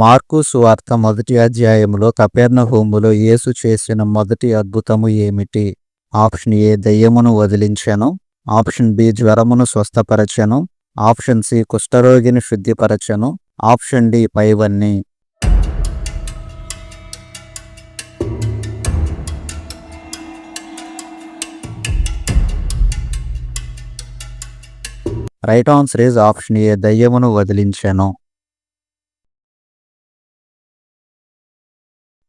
Mark సువార్త మొదటి అధ్యాయములో కపెర్నహూములో యేసు చేసిన మొదటి అద్భుతము ఏమిటి? ఆప్షన్ ఏ దెయ్యమును వదిలించెను. ఆప్షన్ బి జ్వరమును స్వస్థపరచెను. ఆప్షన్ సి కుష్ఠరోగిని శుద్ధిపరచెను. ఆప్షన్ డి పైవన్నీ. Right answer is option A దెయ్యమును వదిలించెను.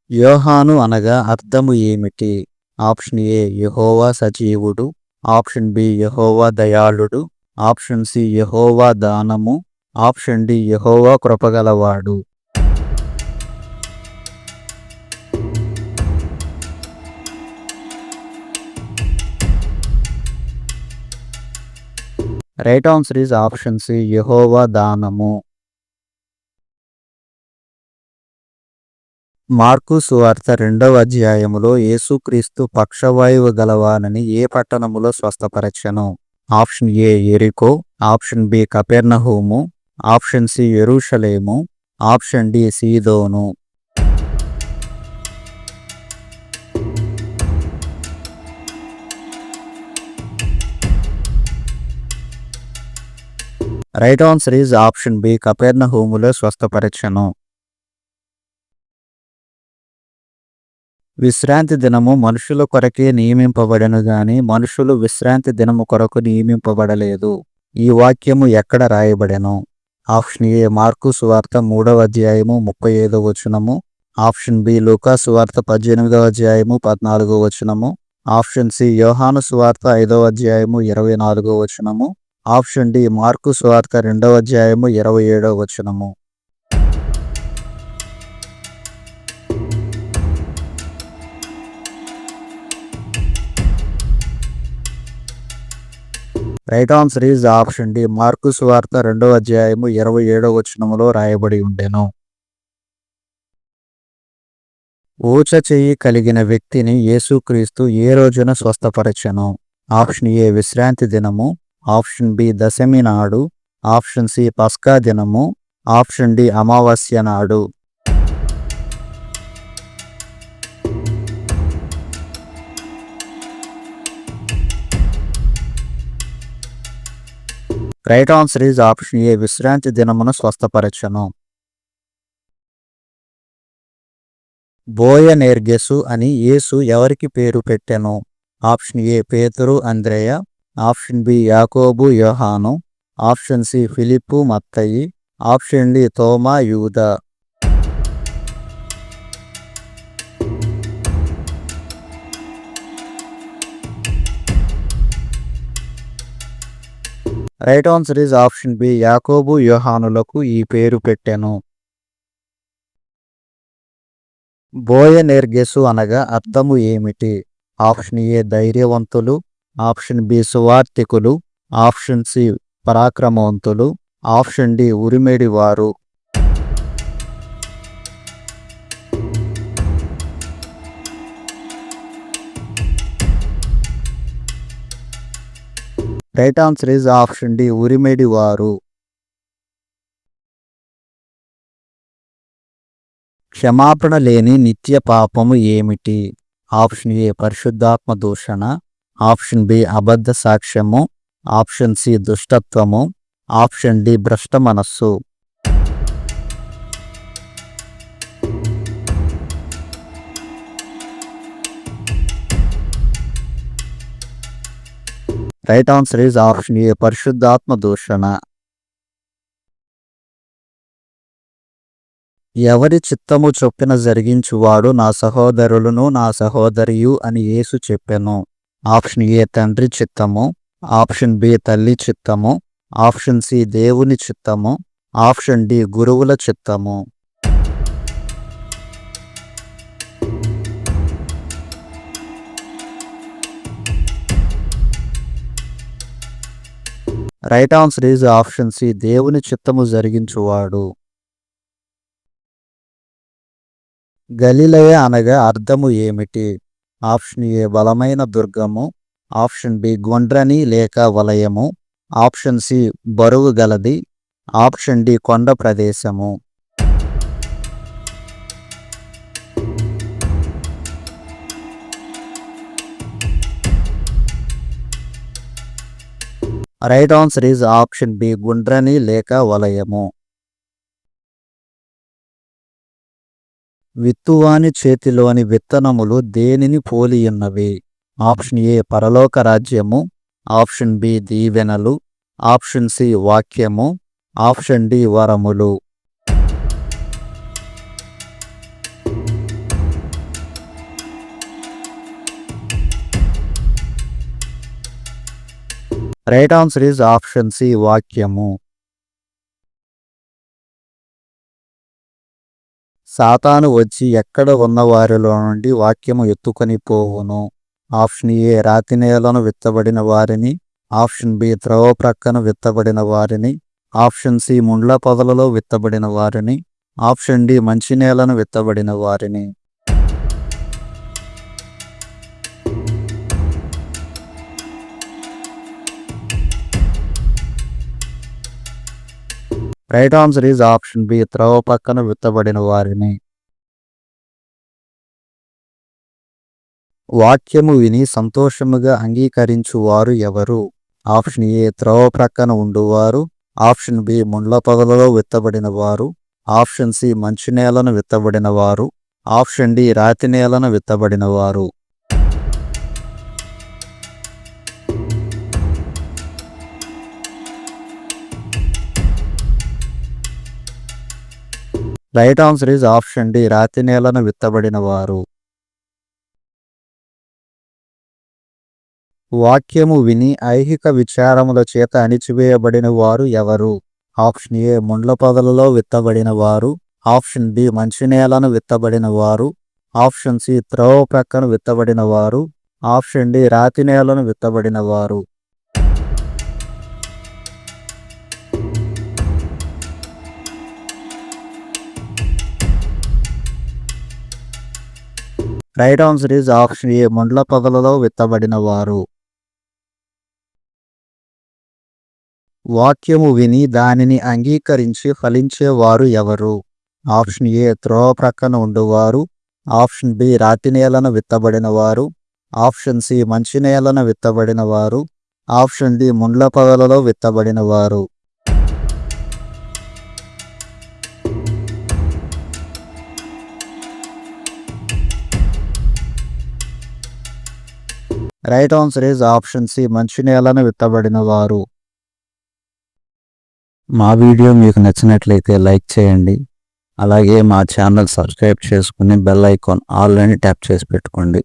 యోహాను అనగా అర్థము ఏమిటి? ఆప్షన్ ఏ యెహోవా సజీవుడు. ఆప్షన్ బి యెహోవా దయాళుడు. ఆప్షన్ సి యెహోవా దానము. ఆప్షన్ డి యెహోవా కృపగలవాడు. Right answer is option C యెహోవా దానము. మార్కు సువార్త 2వ అధ్యాయములో యేసుక్రీస్తు పక్షవాయువు గలవానని ఏ పట్టణములో స్వస్థపరచెను? ఆప్షన్ ఏ యెరికో. ఆప్షన్ బి కపెర్నహూము. ఆప్షన్ సి యెరూషలేము. ఆప్షన్ డి సీదోను. Right answer is option B కపెర్నహూములో స్వస్థపరచెను. విశ్రాంతి దినము మనుషుల కొరకే నియమింపబడెను గాని మనుషులు విశ్రాంతి దినము కొరకు నియమింపబడలేదు. ఈ వాక్యము ఎక్కడ రాయబడెను? ఆప్షన్ ఏ మార్కు సువార్త 3వ అధ్యాయము 35వ వచనము. ఆప్షన్ బి లూకా సువార్త 18వ అధ్యాయము 14వ వచనము. ఆప్షన్ సి యోహాను సువార్త 5వ అధ్యాయము 24వ వచనము. ఆప్షన్ డి మార్కు సువార్త 2వ అధ్యాయము 27వ వచనము. Right answer is option D Mark సువార్త 2వ అధ్యాయము 27వ వచనములో రాయబడి ఉండెను. ఊచ చెయ్యి కలిగిన వ్యక్తిని యేసుక్రీస్తు ఏ రోజున స్వస్థపరచెను? ఆప్షన్ ఏ విశ్రాంతి దినము. ఆప్షన్ బి దశమి నాడు. ఆప్షన్ సి పస్కా దినము. ఆప్షన్ డి అమావాస్య నాడు. రైట్ ఆన్సర్ ఈజ్ ఆప్షన్ ఏ విశ్రాంతి దినమును స్వస్థపరచెను. బోయనేర్గెసు అని యేసు ఎవరికి పేరు పెట్టెను? ఆప్షన్ ఏ పేతురు అంద్రెయ. ఆప్షన్ బి యాకోబు యోహాను. ఆప్షన్ సి ఫిలిప్పు మత్తయి. ఆప్షన్ డి తోమా యూదా. Right answer is option B యాకోబు యోహానులకు ఈ పేరు పెట్టెను. బోయనేర్గెసు అనగా అర్థము ఏమిటి? ఆప్షన్ ఏ ధైర్యవంతులు. ఆప్షన్ బి సువార్తికులు. ఆప్షన్ సి పరాక్రమవంతులు. ఆప్షన్ డి ఉరిమెడివారు. Right answer is option D ఉరిమెడివారు. క్షమాపణ లేని నిత్య పాపము ఏమిటి? ఆప్షన్ ఏ పరిశుద్ధాత్మ దూషణ. ఆప్షన్ బి అబద్ధ సాక్ష్యము. ఆప్షన్ సి దుష్టత్వము. ఆప్షన్ డి భ్రష్ట మనస్సు. Right answer is option A పరిశుద్ధాత్మ దూషణ. ఎవరి చిత్తము చొప్పున జరిగించువాడు నా సహోదరులను నా సహోదరియు అని యేసు చెప్పెను. ఆప్షన్ ఏ తండ్రి చిత్తము. ఆప్షన్ బి తల్లి చిత్తము. ఆప్షన్ సి దేవుని చిత్తము. ఆప్షన్ డి గురువుల చిత్తము. Right answer is option C దేవుని చిత్తము జరిగించువాడు. గలిలయ అనగా అర్థము ఏమిటి? ఆప్షన్ ఏ బలమైన దుర్గము. ఆప్షన్ బి గుండ్రని లేక వలయము. ఆప్షన్ సి బరువు గలది. ఆప్షన్ డి కొండ ప్రదేశము. Right answer is option B గుండ్రని లేక వలయము. విత్తువాని చేతిలోని విత్తనములు దేనిని పోలియున్నవి? ఆప్షన్ ఏ పరలోక రాజ్యము, ఆప్షన్ బి దీవెనలు, ఆప్షన్ సి వాక్యము, ఆప్షన్ డి వరములు. Right answer is option C వాక్యము. సాతాను వచ్చి ఎక్కడ ఉన్న వారిలో నుండి వాక్యము ఎత్తుకొని పోవును? ఆప్షన్ ఏ రాతి నేలను విత్తబడిన వారిని, ఆప్షన్ బి త్రోవ ప్రక్కన విత్తబడిన వారిని, ఆప్షన్ సి ముండ్ల పొదలలో విత్తబడిన వారిని, ఆప్షన్ డి మంచి నేలను విత్తబడిన వారిని. Right answer is option B త్రోవ పక్కన విత్తబడిన వారిని. వాక్యము విని సంతోషముగా అంగీకరించు వారు ఎవరు? ఆప్షన్ ఏ త్రోవ ప్రక్కన ఉండువారు, ఆప్షన్ బి ముండ్ల పొదలలో విత్తబడిన వారు, ఆప్షన్ సి మంచి నేలను విత్తబడిన వారు, ఆప్షన్ డి రాతి నేలను విత్తబడిన వారు. Right answer is option D రాతి నేలను విత్తబడిన వారు. వాక్యము విని ఐహిక విచారముల చేత అణిచివేయబడిన వారు ఎవరు? ఆప్షన్ ఏ ముండ్ల పొదలలో విత్తబడిన వారు, ఆప్షన్ బి మంచి నేలను విత్తబడిన వారు, ఆప్షన్ సి త్రోవ ప్రక్కన విత్తబడిన వారు, ఆప్షన్ డి రాతి నేలను విత్తబడిన వారు. రైట్ ఆన్సర్ ఈజ్ ఆప్షన్ ఏ ముండ్ల పొదలలో విత్తబడిన వారు. వాక్యము విని దానిని అంగీకరించి ఫలించేవారు ఎవరు? ఆప్షన్ ఏ త్రోవ ప్రక్కన ఉండువారు, ఆప్షన్ బి రాతి నేలను విత్తబడిన వారు, ఆప్షన్ సి మంచి నేలను విత్తబడిన వారు, ఆప్షన్ డి ముండ్ల పొదలలో విత్తబడిన వారు. Right answer is option C మంచి నేలను విత్తబడిన వారు. మా వీడియో మీకు నచ్చినట్లయితే లైక్ చేయండి. అలాగే మా ఛానల్ సబ్స్క్రైబ్ చేసుకుని బెల్ ఐకాన్ ఆల్ అని ట్యాప్ చేసి పెట్టుకోండి.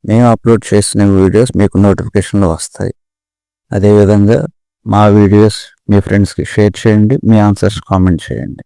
మేము అప్లోడ్ చేసిన వీడియోస్ మీకు నోటిఫికేషన్లు వస్తాయి. అదేవిధంగా మా వీడియోస్ మీ ఫ్రెండ్స్కి షేర్ చేయండి. మీ ఆన్సర్స్ కామెంట్ చేయండి.